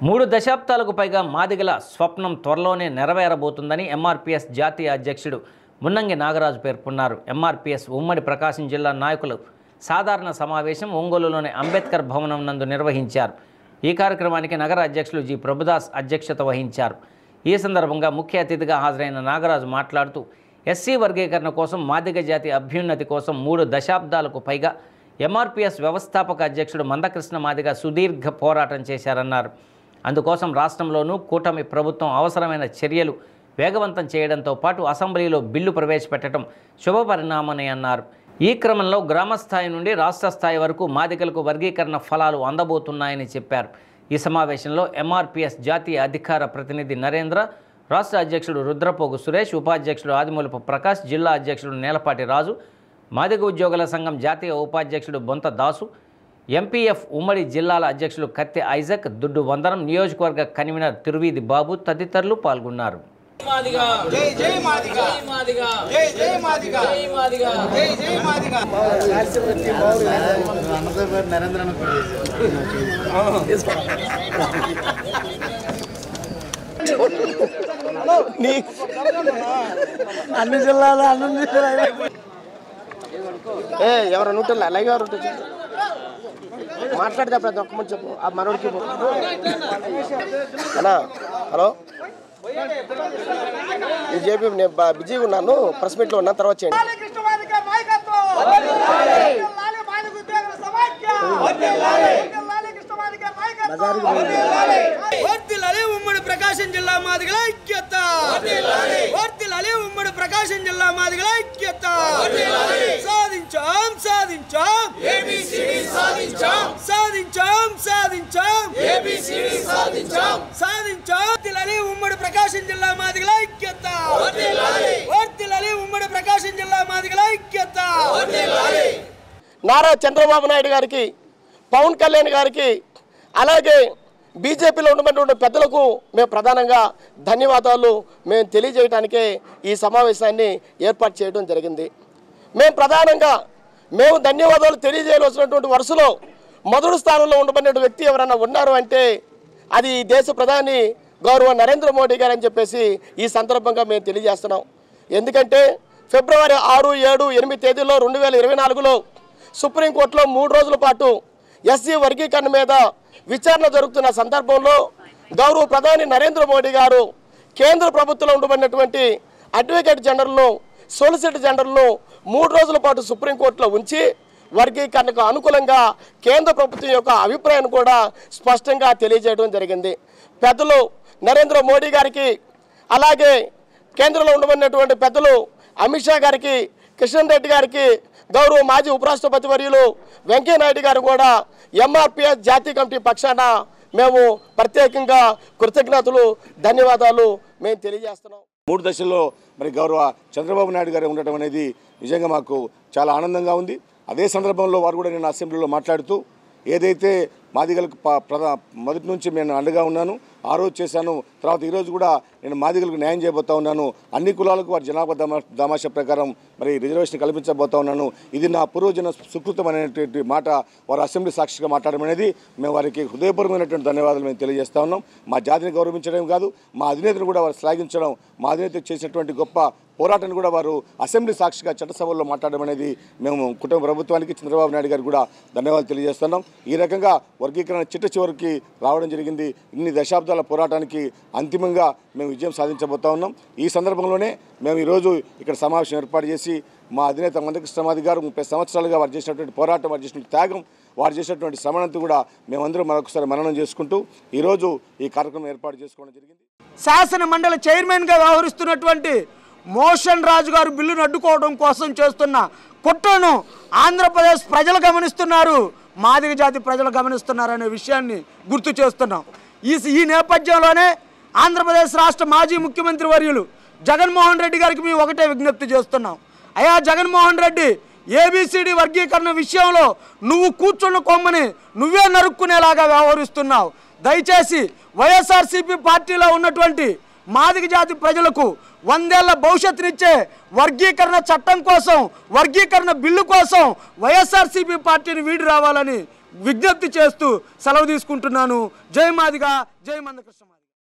3 దశాబ్దాలకు పైగా మాదిగల స్వప్నం త్వరలోనే నెరవేరబోతుందని ఎంఆర్పీఎస్ జాతీయ అధ్యక్షుడు మున్నంగి నాగరాజు పేర్కొన్నారు. ఎంఆర్పీఎస్ ఉమ్మడి ప్రకాశం జిల్లా నాయకులు సాధారణ సమావేశం ఒంగోలులోని అంబేద్కర్ భవనం నందు నిర్వహించారు. ఈ కార్యక్రమానికి నగర అధ్యక్షులు జి ప్రభుదాస్ అధ్యక్షత వహించారు. ఈ సందర్భంగా ముఖ్య అతిథిగా హాజరైన నాగరాజు మాట్లాడుతూ ఎస్సీ వర్గీకరణ కోసం మాదిగ జాతి అభ్యున్నతి కోసం 3 దశాబ్దాలకు పైగా ఎంఆర్పీఎస్ వ్యవస్థాపక అధ్యక్షుడు మందకృష్ణ మాదిగ సుదీర్ఘ పోరాటం చేశారన్నారు. అందుకోసం రాష్ట్రంలోనూ కూటమి ప్రభుత్వం అవసరమైన చర్యలు వేగవంతం చేయడంతో పాటు అసెంబ్లీలో బిల్లు ప్రవేశపెట్టడం శుభపరిణామని అన్నారు. ఈ క్రమంలో గ్రామ స్థాయి నుండి రాష్ట్ర స్థాయి వరకు మాదిగలకు వర్గీకరణ ఫలాలు అందబోతున్నాయని చెప్పారు. ఈ సమావేశంలో ఎంఆర్పీఎస్ జాతీయ అధికార ప్రతినిధి నరేంద్ర, రాష్ట్ర అధ్యక్షుడు రుద్రపోగు సురేష్, ఉపాధ్యక్షుడు ఆదిమూలపు ప్రకాష్, జిల్లా అధ్యక్షుడు నేలపాటి రాజు, మాదిగ ఉద్యోగుల సంఘం జాతీయ ఉపాధ్యక్షుడు బొంత దాసు, ఎంపీఎఫ్ ఉమ్మడి జిల్లాల అధ్యక్షులు కత్తె ఐజక్, దుడ్డు వందనం, నియోజకవర్గ కన్వీనర్ తిరువీధి బాబు తదితరులు పాల్గొన్నారు. అన్ని జిల్లాలు ఎవరు ఉంటుంది అలాగే ఎవరు ఉంటుంది మాట్లాడితే ప్రతి ఒక్క మంది చెప్పు ఆ మనోడికి అన్నా. హలో, నేను చెప్పి నేను బిజీగా ఉన్నాను, ప్రెస్ మీట్లో ఉన్నాను, తర్వాత చేయండి. ఉమ్మడి ప్రకాశం జిల్లా మాదిగల ఐక్యత, ఉమ్మడి ప్రకాశం జిల్లా మాదిగల ఐక్యత. సాధించాం సాధించాం సాధించాం సాధించాం సాధించాం ఉమ్మడి ప్రకాశం జిల్లా మాదిగల ఐక్యత, ఉమ్మడి ప్రకాశం జిల్లా మాదిగల ఐక్యత. నారా చంద్రబాబు నాయుడు గారికి, పవన్ కళ్యాణ్ గారికి, అలాగే బీజేపీలో ఉన్నటువంటి పెద్దలకు మేము ప్రధానంగా ధన్యవాదాలు మేము తెలియజేయడానికే ఈ సమావేశాన్ని ఏర్పాటు చేయడం జరిగింది. మేము ధన్యవాదాలు తెలియజేయవలసినటువంటి వరుసలో మొదటి స్థానంలో ఉండబడిన వ్యక్తి ఎవరైనా ఉన్నారు అంటే అది దేశ ప్రధాని గౌరవ నరేంద్ర మోడీ గారు అని చెప్పేసి ఈ సందర్భంగా మేము తెలియజేస్తున్నాం. ఎందుకంటే ఫిబ్రవరి 6, 7, 8 తేదీల్లో 2024లో సుప్రీంకోర్టులో 3 రోజుల పాటు ఎస్సీ వర్గీకరణ మీద విచారణ జరుగుతున్న సందర్భంలో గౌరవ ప్రధాని నరేంద్ర మోడీ గారు కేంద్ర ప్రభుత్వంలో ఉండబడినటువంటి అడ్వకేట్ జనరల్ను, సొలిసిటర్ జనరల్ను 3 రోజుల పాటు సుప్రీంకోర్టులో ఉంచి వర్గీకరణకు అనుకూలంగా కేంద్ర ప్రభుత్వం యొక్క అభిప్రాయాన్ని కూడా స్పష్టంగా తెలియజేయడం జరిగింది. పెద్దలు నరేంద్ర మోడీ గారికి, అలాగే కేంద్రంలో ఉండబడినటువంటి పెద్దలు అమిత్ షా గారికి, కిషన్ రెడ్డి గారికి, గౌరవ మాజీ ఉపరాష్ట్రపతి వర్యులు వెంకయ్యనాయుడు గారు కూడా ఎంఆర్పీఎస్ జాతీయ కమిటీ పక్షాన మేము ప్రత్యేకంగా కృతజ్ఞతలు, ధన్యవాదాలు మేము తెలియజేస్తున్నాం. 3 దశల్లో మరి గౌరవ చంద్రబాబు నాయుడు గారు ఉండటం అనేది నిజంగా మాకు చాలా ఆనందంగా ఉంది. అదే సందర్భంలో వారు కూడా నేను అసెంబ్లీలో మాట్లాడుతూ ఏదైతే మాదిగలకు మొదటి నుంచి నేను అండగా ఉన్నాను, ఆ రోజు చేశాను, తర్వాత ఈరోజు కూడా నేను మాదిగలకు న్యాయం చేయబోతా ఉన్నాను, అన్ని కులాలకు వారి జనాభా దామాషా ప్రకారం మరి రిజర్వేషన్ కల్పించబోతా ఉన్నాను, ఇది నా పూర్వజన సుకృతం అనేటువంటి మాట వారు అసెంబ్లీ సాక్షిగా మాట్లాడడం అనేది మేము వారికి హృదయపూర్వకమైనటువంటి ధన్యవాదాలు మేము తెలియజేస్తా ఉన్నాం. మా జాతిని గౌరవించడం కాదు, మా అధినేతను కూడా వారు శ్లాఘించడం, మా అధినేత చేసినటువంటి గొప్ప పోరాటాన్ని కూడా వారు అసెంబ్లీ సాక్షిగా చట్టసభల్లో మాట్లాడడం అనేది మేము కుటుంబ ప్రభుత్వానికి, చంద్రబాబు నాయుడు గారికి కూడా ధన్యవాదాలు తెలియజేస్తున్నాం. ఈ రకంగా వర్గీకరణ చివరికి రావడం జరిగింది. ఇన్ని దశాబ్దాల పోరాటానికి అంతిమంగా మేము విజయం సాధించబోతా ఉన్నాం. ఈ సందర్భంలోనే మేము ఈరోజు ఇక్కడ సమావేశం ఏర్పాటు చేసి మా అధినేత మందకృష్ణ మాదిగ గారు 30 సంవత్సరాలుగా వారు చేసినటువంటి పోరాటం, వారు చేసినటువంటి త్యాగం, వారు చేసినటువంటి శ్రమనంతా కూడా మేమందరం మరొకసారి మననం చేసుకుంటూ ఈరోజు ఈ కార్యక్రమం ఏర్పాటు చేసుకోవడం జరిగింది. శాసన మండలి చైర్మన్గా వ్యవహరిస్తున్నటువంటి మోషన్ రాజు గారు బిల్లును అడ్డుకోవడం కోసం చేస్తున్న కుట్రను ఆంధ్రప్రదేశ్ ప్రజలు గమనిస్తున్నారు, మాదిగ జాతి ప్రజలు గమనిస్తున్నారనే విషయాన్ని గుర్తు చేస్తున్నాం. ఈ నేపథ్యంలోనే ఆంధ్రప్రదేశ్ రాష్ట్ర మాజీ ముఖ్యమంత్రి వర్యులు జగన్మోహన్ రెడ్డి గారికి మేము ఒకటే విజ్ఞప్తి చేస్తున్నాం. అయ్యా జగన్మోహన్ రెడ్డి, ఏబిసిడి వర్గీకరణ విషయంలో నువ్వు కూర్చున్న కొమ్మని నువ్వే నరుక్కునేలాగా వ్యవహరిస్తున్నావు. దయచేసి వైఎస్ఆర్సీపీ పార్టీలో ఉన్నటువంటి మాదిగ జాతి ప్రజలకు 100 ఏళ్ల భవిష్యత్తునిచ్చే వర్గీకరణ చట్టం కోసం, వర్గీకరణ బిల్లు కోసం వైఎస్ఆర్సీపీ పార్టీని వీడి రావాలని విజ్ఞప్తి చేస్తూ సెలవు తీసుకుంటున్నాను. జై మాదిగ, జై మందకృష్ణ.